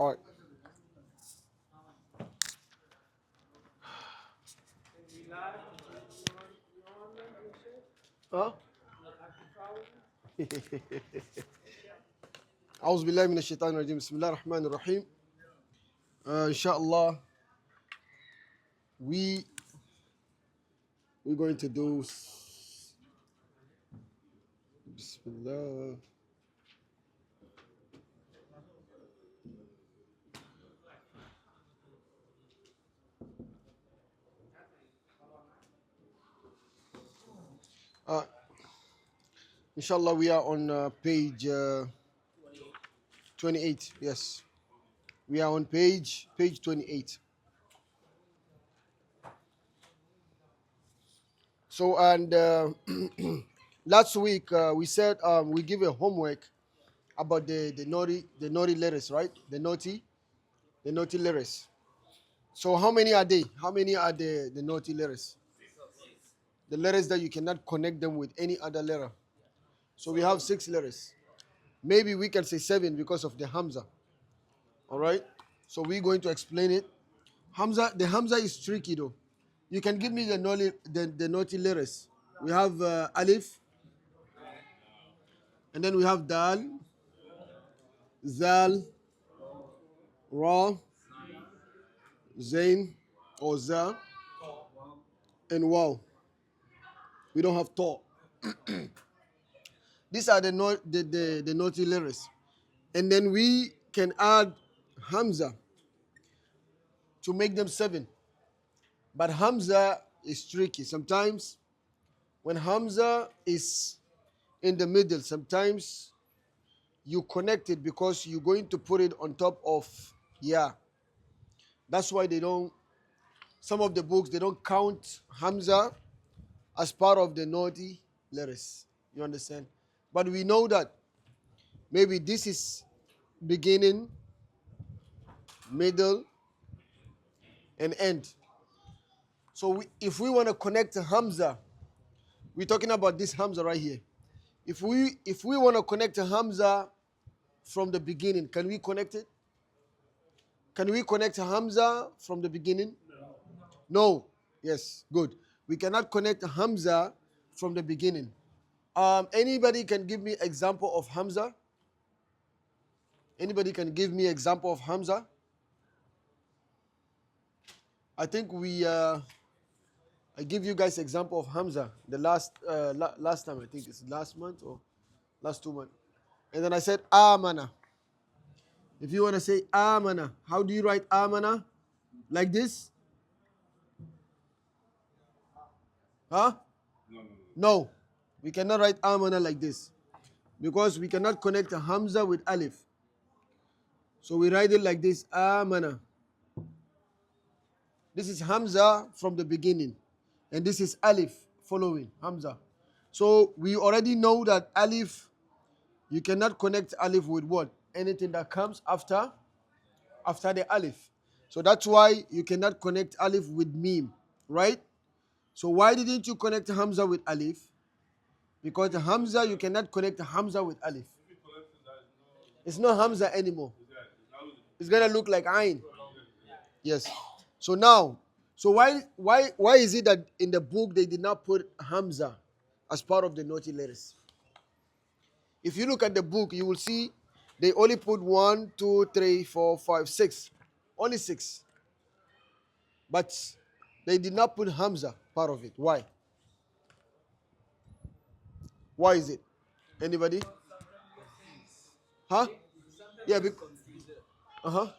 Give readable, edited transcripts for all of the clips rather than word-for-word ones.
All right. Huh? أعوذ بالله من الشيطان الرجيم بسم الله الرحمن الرحيم إن شاء الله we we're going to do Bismillah. Uh, Inshallah, we are on page 28. Yes, we are on page 28. So, and last week we said we give a homework about the naughty letters, right? The naughty letters. So, how many are they? How many are the naughty letters? The letters that you cannot connect them with any other letter. So we have 6 letters. Maybe we can say 7 because of the Hamza. All right. So we're going to explain it. The Hamza is tricky though. You can give me the naughty letters. We have Alif, and then we have Dal, Zal, Ra, Zain, or Za, and Waw. We don't have Ta. These are the naughty letters. And then we can add Hamza to make them 7. But Hamza is tricky. Sometimes when Hamza is in the middle, sometimes you connect it because you're going to put it on top of Ya. That's why some of the books, they don't count Hamza as part of the naughty letters. You understand? But we know that maybe this is beginning, middle, and end. So if we want to connect Hamza, we're talking about this Hamza right here. If we want to connect Hamza from the beginning, can we connect it? Can we connect Hamza from the beginning? No. Yes, good. We cannot connect Hamza from the beginning. Anybody can give me example of Hamza? Anybody can give me example of Hamza? I think I give you guys example of Hamza the last time. I think it's last month or last 2 months. And then I said Amana. If you want to say Amana, how do you write Amana? Like this? Huh? No. We cannot write Amana like this because we cannot connect a Hamza with Alif. So we write it like this, Amana. This is Hamza from the beginning. And this is Alif following Hamza. So we already know that Alif, you cannot connect Alif with what? Anything that comes after the Alif. So that's why you cannot connect Alif with Mim, right? So why didn't you connect Hamza with Alif? Because Hamza, you cannot connect Hamza with Alif. It's not Hamza anymore. It's gonna look like Ain. Yes. So now, why is it that in the book they did not put Hamza as part of the naughty letters? If you look at the book, you will see they only put 1, 2, 3, 4, 5, 6. Only 6. But they did not put Hamza part of it. Why? Why is it? Anybody? Huh? Yeah. Uh-huh.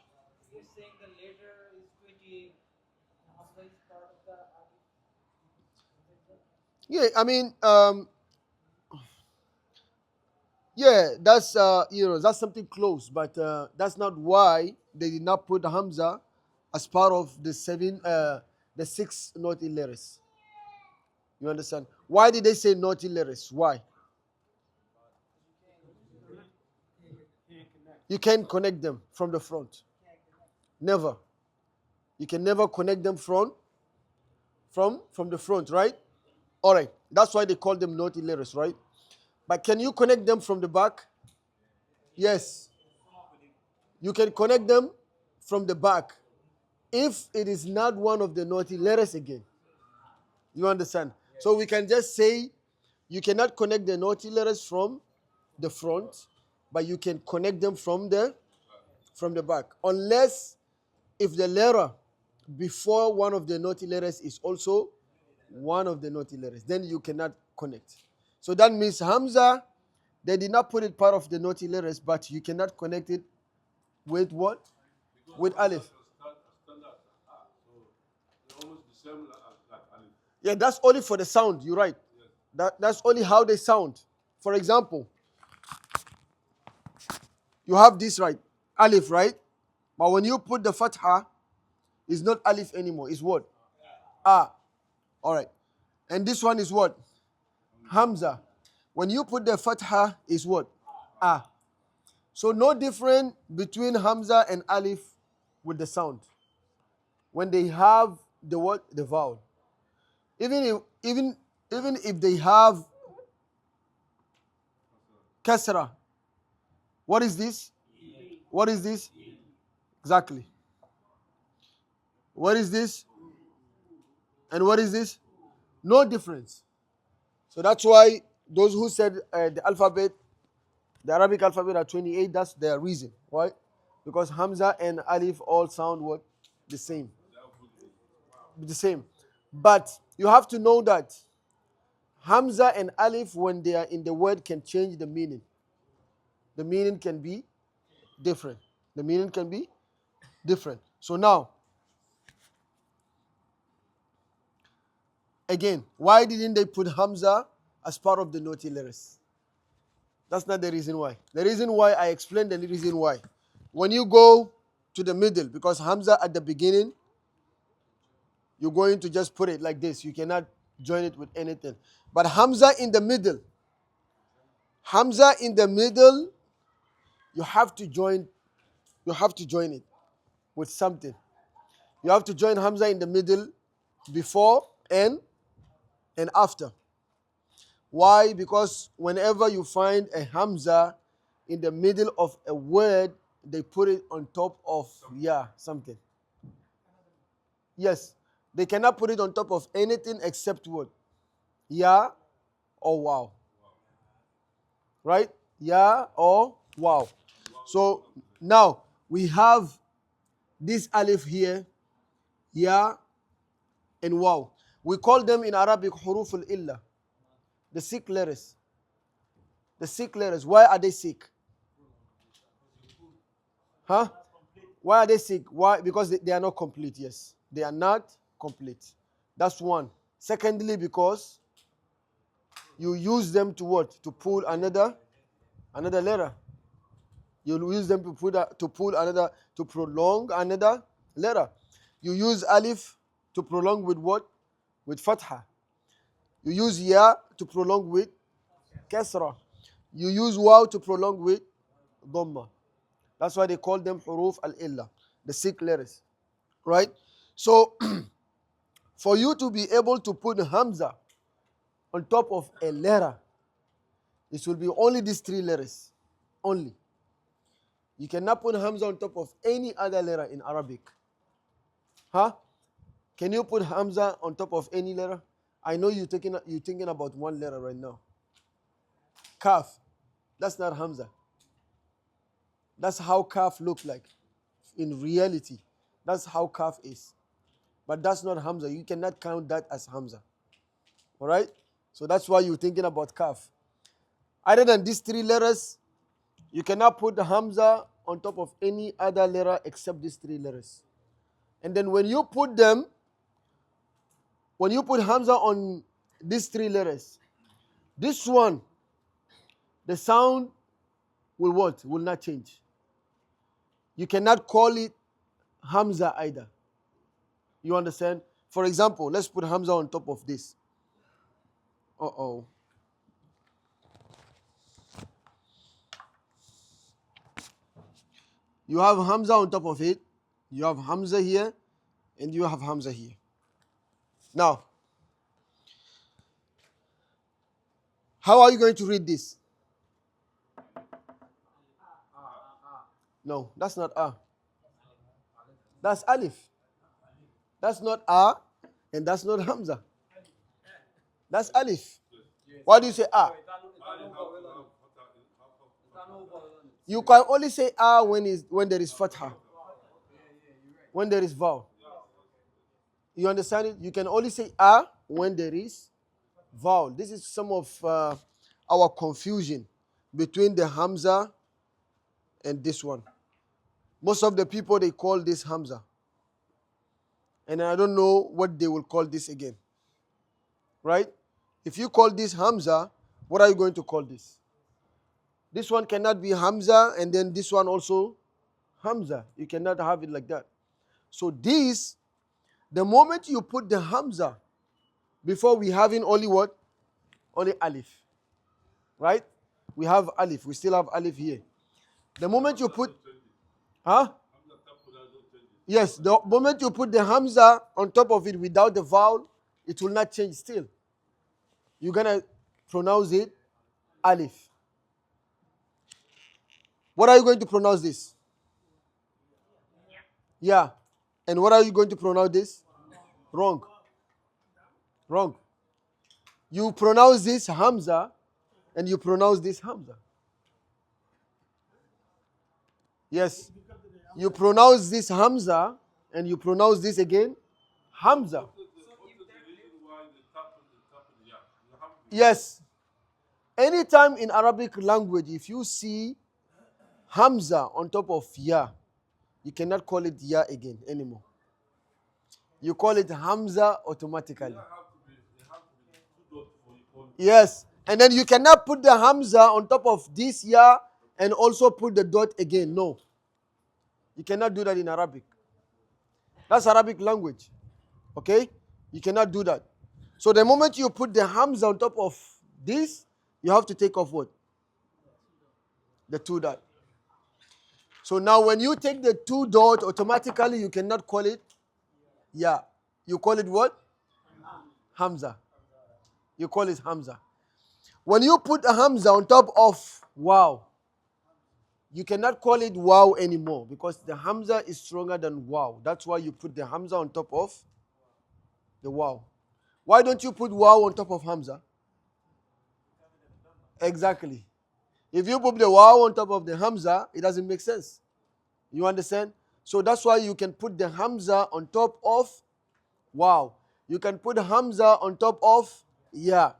Yeah, I mean, yeah, that's something close, but that's not why they did not put Hamza as part of the 6 naughty letters. You understand? Why did they say naughty letters? Why? You can't connect them from the front. Never. You can never connect them from the front, right? All right. That's why they call them naughty letters, right? But can you connect them from the back? Yes. You can connect them from the back if it is not one of the naughty letters again. You understand? So we can just say you cannot connect the naughty letters from the front, but you can connect them from the back, unless if the letter before one of the naughty letters is also one of the naughty letters, then you cannot connect. So that means Hamza, they did not put it part of the naughty letters, but you cannot connect it with what? With Alif. Yeah, that's only for the sound. You're right. That's only how they sound. For example, you have this right, Alif, right? But when you put the Fatha, it's not Alif anymore. It's what? Ah. All right. And this one is what? Hamza. When you put the Fatha, is what? Ah. So no different between Hamza and Alif with the sound. When they have the what? The vowel. Even if they have kasra, what is this? What is this? Exactly. What is this? And what is this? No difference. So that's why those who said the alphabet, the Arabic alphabet are 28, that's their reason. Why? Because Hamza and Alif all sound what? The same. The same. But you have to know that Hamza and Alif, when they are in the word, can change the meaning. The meaning can be different. The meaning can be different. So now, again, why didn't they put Hamza as part of the naughty letters? That's not the reason why. The reason why, I explained the reason why. When you go to the middle, because Hamza at the beginning, you're going to just put it like this. You cannot join it with anything. But Hamza in the middle, you have to join it with something. You have to join Hamza in the middle before and after. Why? Because whenever you find a Hamza in the middle of a word, they put it on top of something. Yes, they cannot put it on top of anything except what? Ya or wow. Right? Ya or wow. So now we have this alif here, ya and wow. We call them in Arabic huruf al-illa, the sick letters. The sick letters. Why are they sick? Huh? Why are they sick? Why? Because they are not complete. Yes, they are not complete. That's one. Secondly, because you use them to what? To pull another letter. You use them to pull another, to prolong another letter. You use alif to prolong with what? With fatha. You use ya to prolong with kasra. You use waw to prolong with dhamma. That's why they call them huruf al-illa, the sick letters. Right? So, for you to be able to put hamza on top of a letter, it will be only these three letters. Only. You cannot put hamza on top of any other letter in Arabic. Huh? Can you put hamza on top of any letter? I know you're thinking about one letter right now. Kaf. That's not hamza. That's how kaf look like. In reality, that's how kaf is. But that's not hamza. You cannot count that as hamza. All right? So that's why you're thinking about kaf. Other than these three letters, you cannot put the hamza on top of any other letter except these three letters. And then when you put hamza on these three letters, this one, the sound will what? Will not change. You cannot call it hamza either. You understand? For example, let's put hamza on top of this. Uh-oh. You have hamza on top of it. You have hamza here, and you have hamza here. Now, how are you going to read this? No, that's not A. That's Alif. That's not A, and that's not Hamza. That's Alif. Why do you say A? You can only say A when there is fatha, when there is vowel. You understand it? You can only say A when there is vowel. This is some of our confusion between the Hamza and this one. Most of the people, they call this Hamza. And I don't know what they will call this again. Right? If you call this Hamza, what are you going to call this? This one cannot be Hamza and then this one also Hamza. You cannot have it like that. So this, the moment you put the Hamza before we having only what? Only Alif. Right? We have Alif. We still have Alif here. The moment you put, huh? Yes, the moment you put the Hamza on top of it without the vowel, it will not change still. You're going to pronounce it Alif. What are you going to pronounce this? Yeah. And what are you going to pronounce this? Wrong. Wrong. You pronounce this Hamza and you pronounce this Hamza. Yes. You pronounce this Hamza and you pronounce this again Hamza. Yes. Anytime in Arabic language, if you see Hamza on top of Ya, you cannot call it Ya again anymore. You call it Hamza automatically. Yes. And then you cannot put the Hamza on top of this Ya and also put the dot again. No. You cannot do that in Arabic. That's Arabic language. Okay? You cannot do that. So the moment you put the Hamza on top of this, you have to take off what? The two dot. So now when you take the two dot, automatically you cannot call it Ya. You call it what? Hamza. You call it Hamza. When you put a Hamza on top of Wow, you cannot call it Wow anymore because the Hamza is stronger than Wow. That's why you put the Hamza on top of the Wow. Why don't you put Wow on top of Hamza? Exactly. If you put the Wow on top of the Hamza, it doesn't make sense. You understand? So that's why you can put the Hamza on top of Wow. You can put Hamza on top of Ya.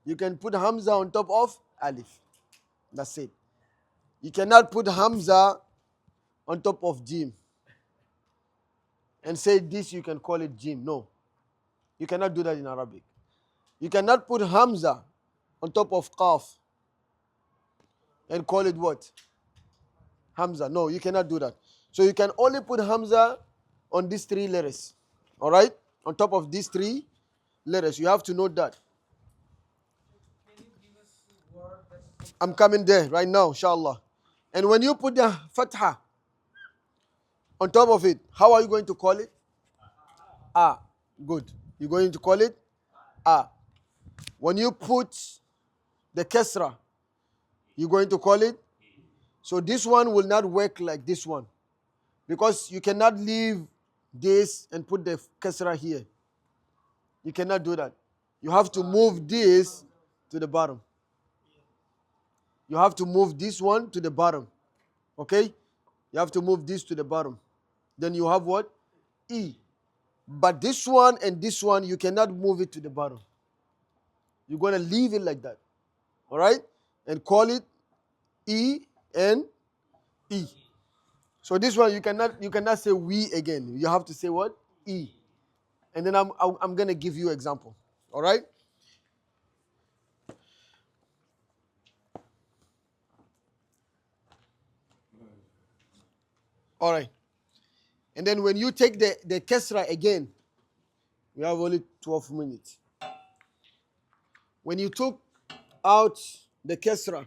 You can put Hamza on top of Alif. That's it. You cannot put Hamza on top of Jim and say this you can call it Jim. No. You cannot do that in Arabic. You cannot put Hamza on top of Qaf and call it what? Hamza. No, you cannot do that. So you can only put Hamza on these three letters. All right? On top of these three letters. You have to note that. I'm coming there right now, inshallah. And when you put the Fatha on top of it, how are you going to call it? Ah. Good. You're going to call it Ah. When you put the Kesra, you're going to call it. So this one will not work like this one. Because you cannot leave this and put the Kesra here. You cannot do that. You have to move this to the bottom. You have to move this one to the bottom. Okay? You have to move this to the bottom. Then you have what? E. But this one and this one, you cannot move it to the bottom. You're going to leave it like that. All right? And call it E and E. So this one, you cannot say we again. You have to say what? E. And then I'm going to give you an example. All right? All right. And then when you take the Kesra again, we have only 12 minutes. When you took out the Kesra,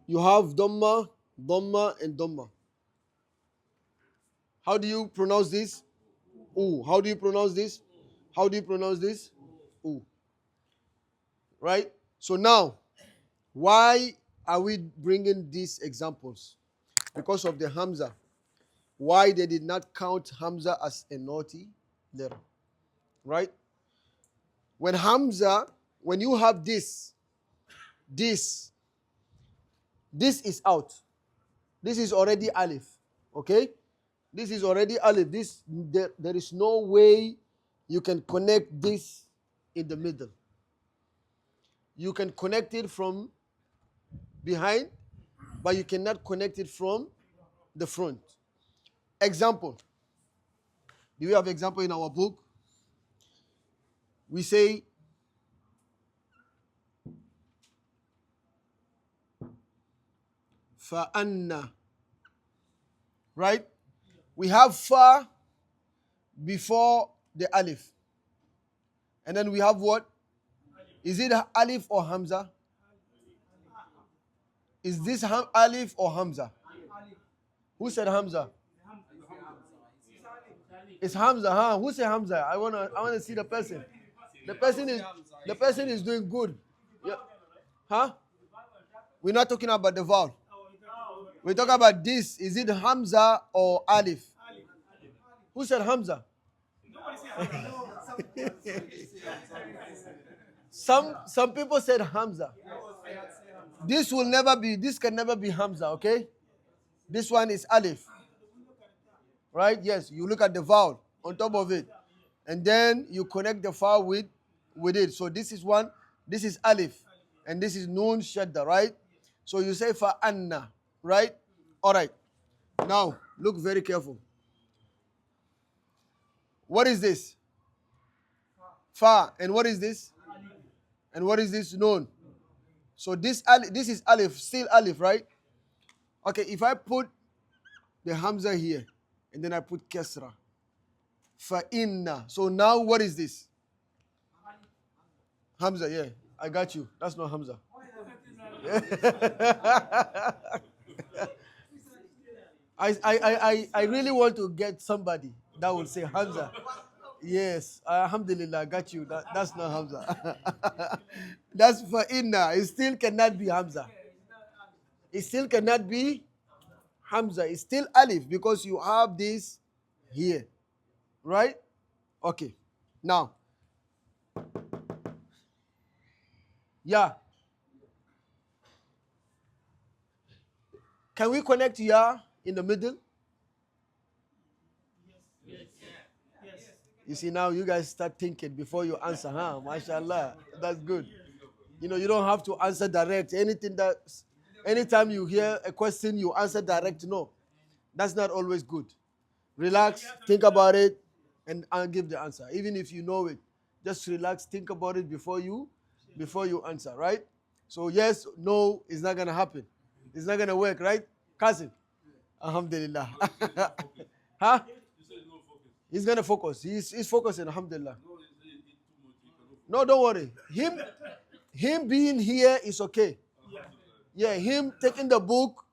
you have Dhamma, Dhamma, and Dhamma. How do you pronounce this? Ooh. How do you pronounce this? How do you pronounce this? Ooh. Right? So now, why are we bringing these examples? Because of the Hamza. Why they did not count Hamza as a naughty letter. Right? When Hamza, when you have this, this is out. This is already Alif. Okay? This is already Alif. There is no way you can connect this in the middle. You can connect it from behind, but you cannot connect it from the front. Example. Do we have example in our book? We say fa'anna. Right? We have fa before the alif. And then we have what? Is it alif or hamza? Is this alif or hamza? Who said hamza? It's hamza, huh? Who said hamza? I wanna see the person. The person is doing good. Yeah. Huh? We're not talking about the vowel. We're talking about this. Is it hamza or alif? Who said hamza? Some people said hamza. This can never be hamza, okay? This one is alif. Right? Yes, you look at the vowel on top of it. And then you connect the vowel with it. So this is one, this is alif. And this is noon shadda, right? So you say fa anna, right? All right. Now, look very careful. What is this? Fa. And what is this? And what is this? Noon. So this is alif, still alif, right? Okay, if I put the hamza here, and then I put kasra, fa inna. So now what is this? Hamza, yeah. I got you. That's not hamza. I really want to get somebody that will say Hamza. Yes, alhamdulillah, I got you. That's not Hamza. That's for inna. It still cannot be Hamza. It still cannot be Hamza. It's still alif because you have this here. Right? Okay. Now. Yeah. Can we connect ya in the middle? You see, now you guys start thinking before you answer, huh? MashaAllah. That's good. You know, you don't have to answer direct. Anytime you hear a question, you answer direct. No. That's not always good. Relax, think about it, and I'll give the answer. Even if you know it, just relax, think about it before you answer, right? So yes, no, it's not gonna happen. It's not gonna work, right? Kassim? Alhamdulillah. Huh? He's gonna focus. He's focusing, alhamdulillah. No, don't worry. Him being here is okay. Yeah, him taking the book,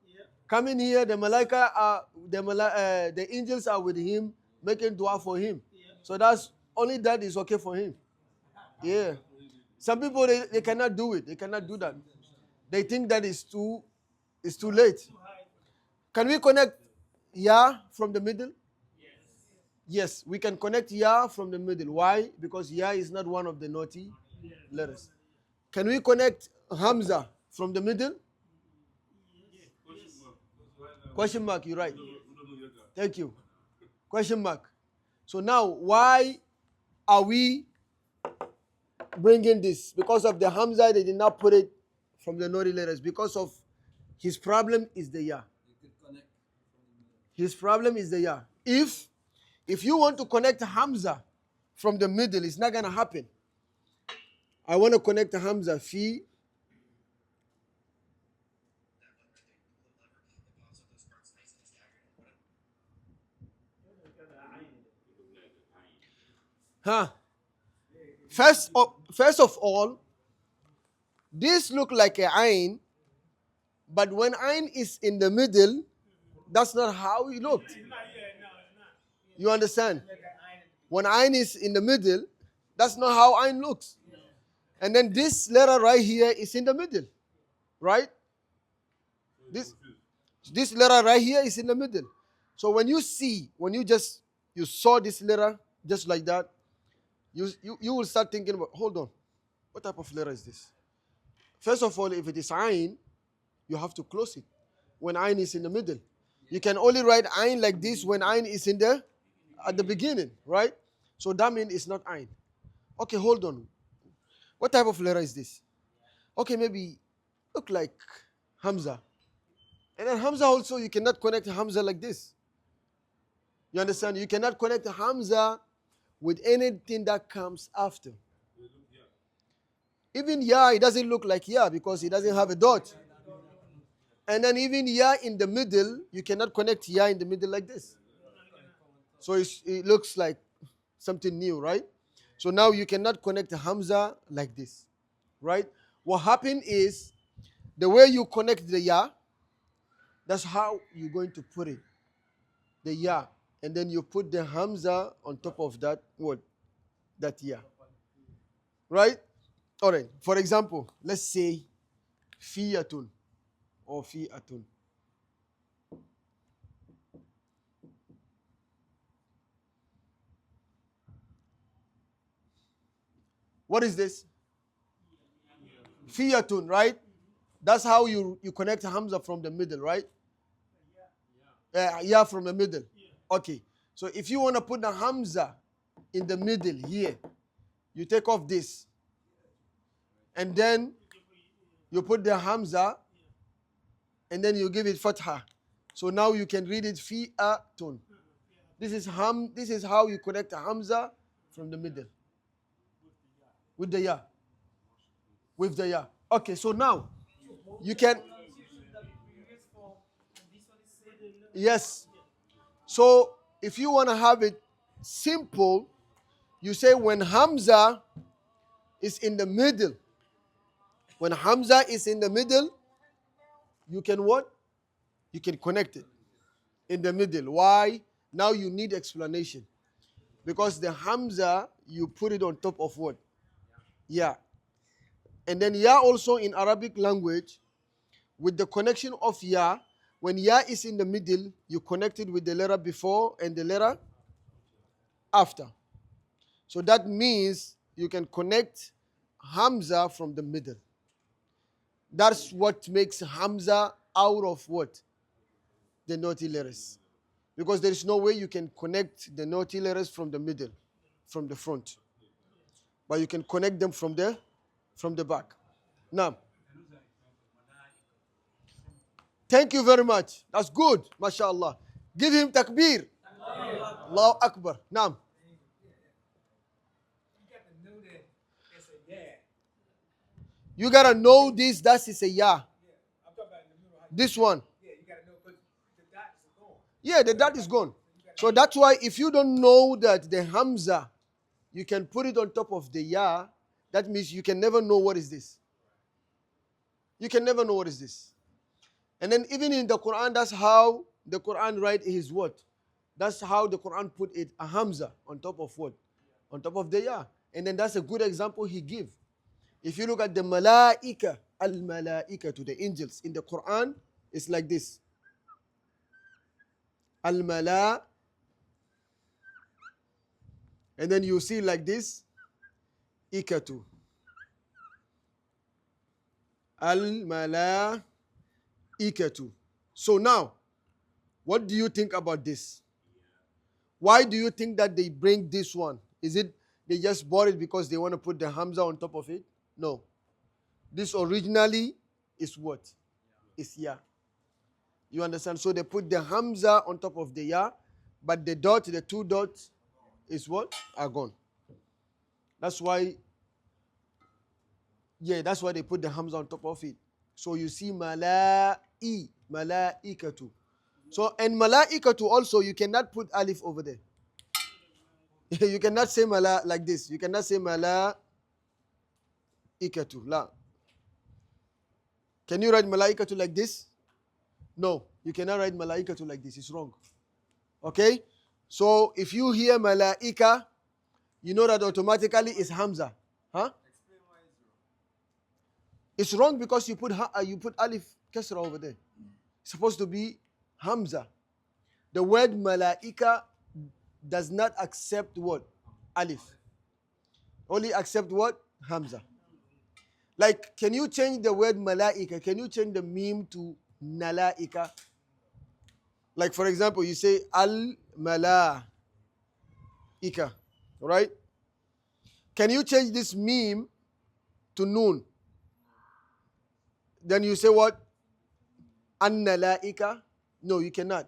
coming here, the malaika are the angels are with him, making dua for him. So that is okay for him. Yeah. Some people they cannot do it. They cannot do that. They think that it's too late. Can we connect ya from the middle? Yes, we can connect ya from the middle. Why? Because ya is not one of the naughty letters. Can we connect hamza from the middle? Question mark, you're right. Thank you. Question mark. So now, why are we bringing this? Because of the hamza, they did not put it from the naughty letters. Because of his problem is the ya. His problem is the ya. If you want to connect hamza from the middle, it's not going to happen. I want to connect hamza fi. Huh? First of all, this look like a ayn, but when ayn is in the middle, that's not how it looked. You understand? When ayn is in the middle, that's not how ayn looks. And then this letter right here is in the middle, right? This this letter right here is in the middle. So when you saw this letter just like that, you will start thinking about, hold on, what type of letter is this? First of all, if it is ayn, you have to close it when ayn is in the middle. You can only write ayn like this when ayn is at the beginning, right? So that means it's not ayn. Okay, hold on. What type of letter is this? Okay, maybe look like Hamza. And then Hamza also, you cannot connect Hamza like this. You understand? You cannot connect Hamza with anything that comes after. Even Ya, it doesn't look like Ya because it doesn't have a dot. And then even Ya in the middle, you cannot connect Ya in the middle like this. So it looks like something new, right? So now you cannot connect Hamza like this, right? What happened is, the way you connect the Ya, that's how you're going to put it. The Ya. And then you put the Hamza on top of that word, that Ya. Right? All right. For example, let's say Fiyatun or Fi'atun. What is this? Fiyatun, right? That's how you connect Hamza from the middle, right? Yeah, from the middle. Okay. So if you want to put the Hamza in the middle here, you take off this. And then you put the Hamza and then you give it Fatha. So now you can read it Fi'atun. This is how you connect Hamza from the middle. With the Ya. With the Ya. Okay, so now you can. Yes. So if you want to have it simple, you say when Hamza is in the middle. When Hamza is in the middle, you can what? You can connect it in the middle. Why? Now you need explanation. Because the Hamza, you put it on top of what? Ya. And then Ya also in Arabic language, with the connection of Ya, when Ya is in the middle, you connect it with the letter before and the letter after. So that means you can connect Hamza from the middle. That's what makes Hamza out of what? The naughty letters. Because there is no way you can connect the naughty letters from the middle, from the front. But you can connect them from the back. Now, thank you very much. That's good. MashaAllah. Give him takbir. Allahu Akbar. Now. You gotta know this. That is a Ya. This one. Yeah, the dot is gone. So that's why if you don't know that the Hamza, you can put it on top of the Ya, that means you can never know what is this. You can never know what is this. And then even in the Quran, that's how the Quran write his word. That's how the Quran put it, a Hamza on top of what? On top of the Ya. And then that's a good example he give. If you look at the Malaika, Al-Malaika to the angels in the Quran, it's like this. Al-Mala, and then you see like this, Ikatu. Al-Mala, Ikatu. So now, what do you think about this? Why do you think that they bring this one? Is it they just bought it because they want to put the Hamza on top of it? No. This originally is what? Is Ya. You understand? So they put the Hamza on top of the Ya, but the two dots is what? Are gone. That's why, that's why they put the Hamza on top of it. So you see Malaikatu. So, and Malaikatu also, you cannot put alif over there. You cannot say Mala like this. You cannot say Malaikatu. La. Can you write Malaikatu like this? No, you cannot write Malaikatu like this. It's wrong. Okay? So if you hear Malaika, you know that automatically it's Hamza. Huh? It's wrong because you put alif kasra over there. It's supposed to be Hamza. The word malaika does not accept what? Alif. Only accept what? Hamza. Like, can you change the word malaika? Can you change the meme to nalaika? Like, for example, you say al-malaika, right? Can you change this meme to noon? Then you say what? An-nalaika? No, you cannot.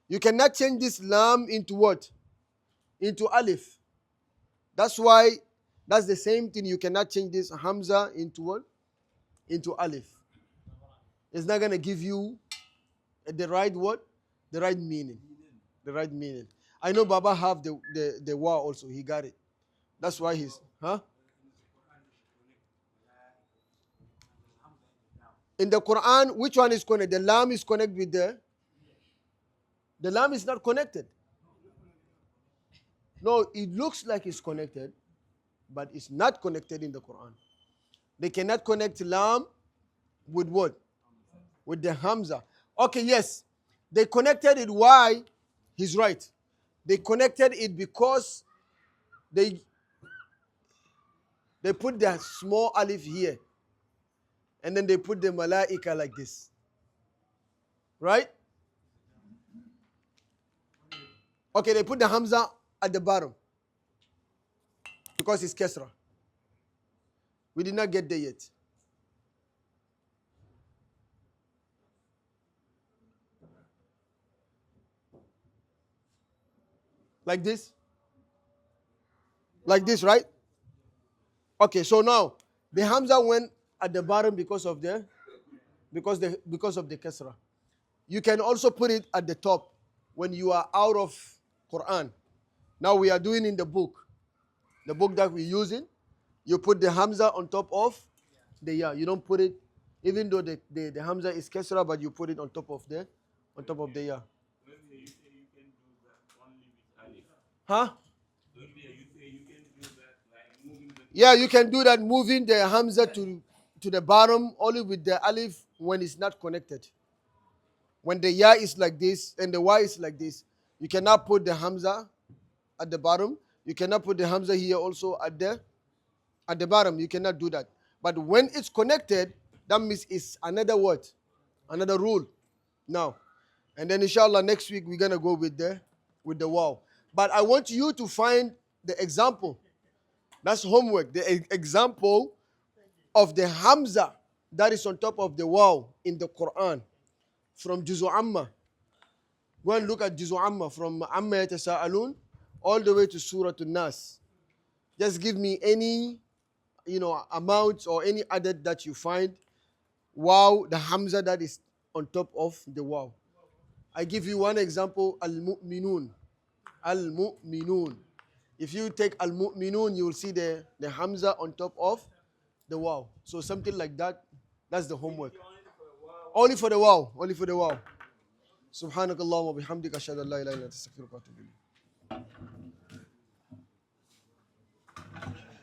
You cannot change this lam into what? Into alif. That's why, that's the same thing. You cannot change this hamza into what? Into alif. It's not going to give you the right what? The right meaning. The right meaning. I know Baba have the wa also. He got it. That's why he's, huh? In the Quran, which one is connected? The lam is connected with the lam is not connected. No, it looks like it's connected, but it's not connected in the Quran. They cannot connect lam with what? With the hamza. Okay, yes. They connected it. Why? He's right. They connected it because they put the small alif here. And then they put the malaika like this. Right? Okay, they put the hamza at the bottom. Because it's kesra. We did not get there yet. Like this? Like this, right? Okay, so now the hamza went at the bottom because of the kasra. You can also put it at the top when you are out of Quran. Now we are doing in the book that we're using. You put the hamza on top of the ya. You don't put it, even though the hamza is kasra, but you put it on top of the ya. Huh? Yeah, you can do that, moving the hamza to the bottom only with the alif when it's not connected. When the ya is like this and the y is like this, you cannot put the hamza at the bottom. You cannot put the hamza here also at the bottom. You cannot do that. But when it's connected, that means it's another word, another rule. Now, and then inshallah next week we're gonna go with the waw. But I want you to find the example. That's homework. The example of the hamza that is on top of the waw in the Quran from Juzu Amma. Go and look at Juzu Amma from Amma Yatasa'alun all the way to Surah An-Nas. Just give me any, amount or any added that you find. Wow, the hamza that is on top of the waw. I give you one example, Al-Mu'minun. Al-Mu'minun. If you take Al-Mu'minun, you will see the hamza on top of the waw. So something like that, that's the homework. Only for the waw. Only for the waw. Subhanakallah wa bihamdika ashhadu an la ilaha illa anta astaghfiruka wa atubu ilayk.